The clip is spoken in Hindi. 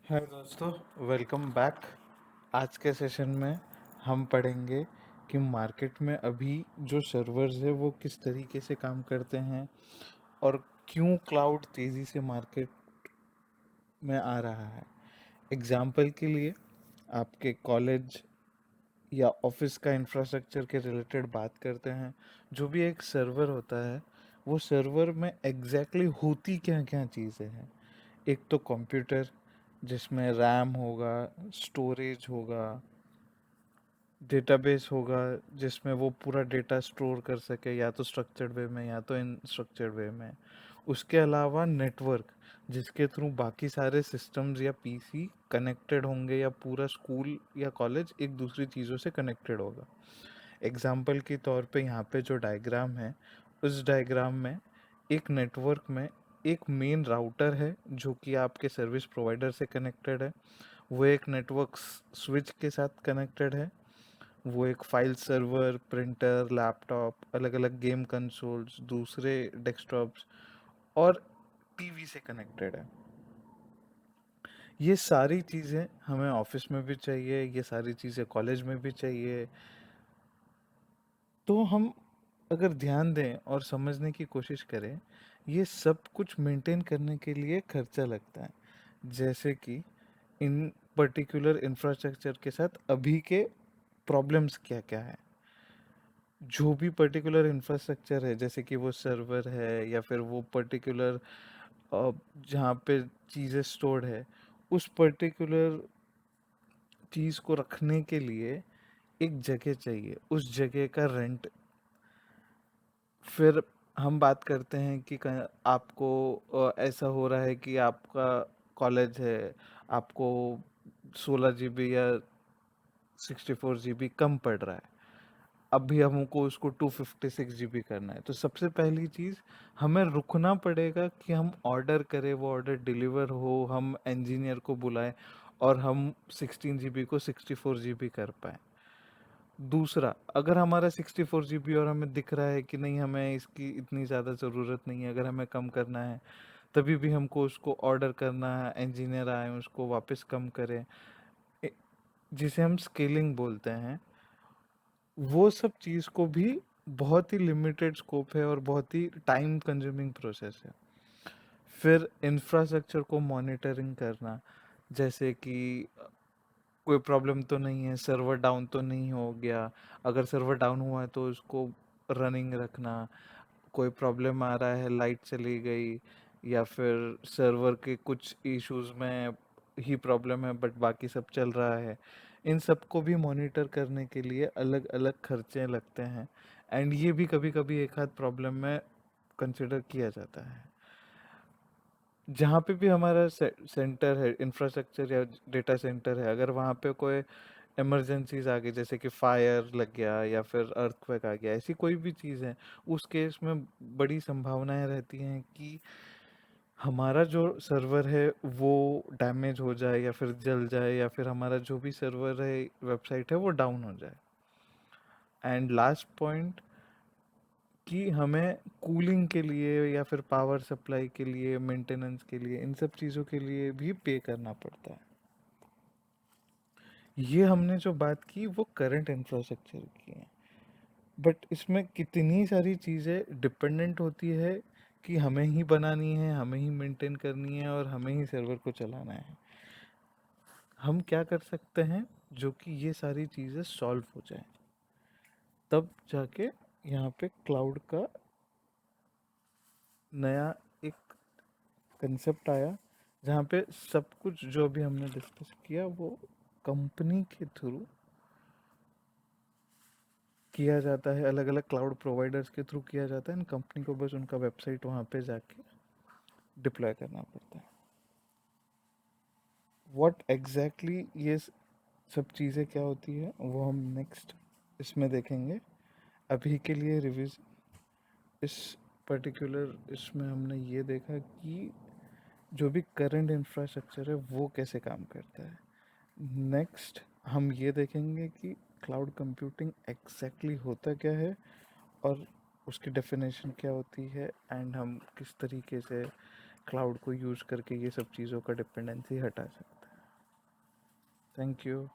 हाय दोस्तों, वेलकम बैक। आज के सेशन में हम पढ़ेंगे कि मार्केट में अभी जो सर्वर्स है वो किस तरीके से काम करते हैं और क्यों क्लाउड तेज़ी से मार्केट में आ रहा है। एग्जाम्पल के लिए आपके कॉलेज या ऑफिस का इंफ्रास्ट्रक्चर के रिलेटेड बात करते हैं। जो भी एक सर्वर होता है, वो सर्वर में एग्जैक्टली होती क्या क्या चीज़ें हैं। एक तो कंप्यूटर, जिसमें रैम होगा, स्टोरेज होगा, डेटाबेस होगा, जिसमें वो पूरा डेटा स्टोर कर सके, या तो स्ट्रक्चर्ड वे में या तो इन स्ट्रक्चर्ड वे में। उसके अलावा नेटवर्क, जिसके थ्रू बाकी सारे सिस्टम्स या पीसी कनेक्टेड होंगे, या पूरा स्कूल या कॉलेज एक दूसरी चीज़ों से कनेक्टेड होगा। एग्जाम्पल के तौर पे यहाँ पे जो डायग्राम है, उस डायग्राम में एक नेटवर्क में एक मेन राउटर है जो कि आपके सर्विस प्रोवाइडर से कनेक्टेड है। वो एक नेटवर्क स्विच के साथ कनेक्टेड है। वो एक फाइल सर्वर, प्रिंटर, लैपटॉप, अलग अलग गेम कंसोल्स, दूसरे डेस्कटॉप्स और टीवी से कनेक्टेड है। ये सारी चीज़ें हमें ऑफिस में भी चाहिए, ये सारी चीज़ें कॉलेज में भी चाहिए। तो हम अगर ध्यान दें और समझने की कोशिश करें, ये सब कुछ मेंटेन करने के लिए खर्चा लगता है। जैसे कि इन पर्टिकुलर इंफ्रास्ट्रक्चर के साथ अभी के प्रॉब्लम्स क्या क्या है। जो भी पर्टिकुलर इंफ्रास्ट्रक्चर है, जैसे कि वो सर्वर है या फिर वो पर्टिकुलर जहाँ पे चीज़ें स्टोर्ड है, उस पर्टिकुलर चीज़ को रखने के लिए एक जगह चाहिए, उस जगह का रेंट। फिर हम बात करते हैं कि आपको ऐसा हो रहा है कि आपका कॉलेज है, आपको 16 GB या 64 GB कम पड़ रहा है। अभी हमको उसको 256 GB करना है, तो सबसे पहली चीज़, हमें रुकना पड़ेगा कि हम ऑर्डर करें, वो ऑर्डर डिलीवर हो, हम इंजीनियर को बुलाएं और हम 16 GB को 64 GB कर पाए। दूसरा, अगर हमारा 64 GB और हमें दिख रहा है कि नहीं, हमें इसकी इतनी ज़्यादा ज़रूरत नहीं है, अगर हमें कम करना है, तभी भी हमको उसको ऑर्डर करना है, इंजीनियर आए उसको वापस कम करें, ए- जिसे हम स्केलिंग बोलते हैं। वो सब चीज़ को भी बहुत ही लिमिटेड स्कोप है और बहुत ही टाइम कंज्यूमिंग प्रोसेस है। फिर इंफ्रास्ट्रक्चर को मॉनिटरिंग करना, जैसे कि कोई प्रॉब्लम तो नहीं है, सर्वर डाउन तो नहीं हो गया। अगर सर्वर डाउन हुआ है तो उसको रनिंग रखना। कोई प्रॉब्लम आ रहा है, लाइट चली गई, या फिर सर्वर के कुछ इश्यूज में ही प्रॉब्लम है बट बाकी सब चल रहा है, इन सबको भी मॉनिटर करने के लिए अलग अलग खर्चे लगते हैं। एंड ये भी कभी कभी एक आध प्रॉब्लम में कंसिडर किया जाता है। जहाँ पे भी हमारा सेंटर है, इंफ्रास्ट्रक्चर या डेटा सेंटर है, अगर वहाँ पे कोई इमरजेंसीज आ गई, जैसे कि फायर लग गया या फिर अर्थक्वेक आ गया, ऐसी कोई भी चीज़ है, उस केस में बड़ी संभावनाएं रहती हैं कि हमारा जो सर्वर है वो डैमेज हो जाए या फिर जल जाए, या फिर हमारा जो भी सर्वर है, वेबसाइट है, वो डाउन हो जाए। एंड लास्ट पॉइंट, कि हमें कूलिंग के लिए या फिर पावर सप्लाई के लिए, मेंटेनेंस के लिए, इन सब चीज़ों के लिए भी पे करना पड़ता है। ये हमने जो बात की वो करंट इंफ्रास्ट्रक्चर की है, बट इसमें कितनी सारी चीज़ें डिपेंडेंट होती है कि हमें ही बनानी है, हमें ही मेंटेन करनी है और हमें ही सर्वर को चलाना है। हम क्या कर सकते हैं जो कि ये सारी चीज़ें सॉल्व हो जाए, तब जाके यहाँ पे क्लाउड का नया एक कंसेप्ट आया, जहाँ पे सब कुछ जो भी हमने डिस्कस किया वो कंपनी के थ्रू किया जाता है, अलग अलग क्लाउड प्रोवाइडर्स के थ्रू किया जाता है, एंड कंपनी को बस उनका वेबसाइट वहाँ पे जाके डिप्लॉय करना पड़ता है। व्हाट एग्जैक्टली ये सब चीज़ें क्या होती है वो हम नेक्स्ट इसमें देखेंगे। अभी के लिए रिविज इस पर्टिकुलर इसमें हमने ये देखा कि जो भी करंट इंफ्रास्ट्रक्चर है वो कैसे काम करता है। नेक्स्ट हम ये देखेंगे कि क्लाउड कंप्यूटिंग एग्जैक्टली होता क्या है और उसकी डेफिनेशन क्या होती है, एंड हम किस तरीके से क्लाउड को यूज़ करके ये सब चीज़ों का डिपेंडेंसी हटा सकते हैं। Thank you.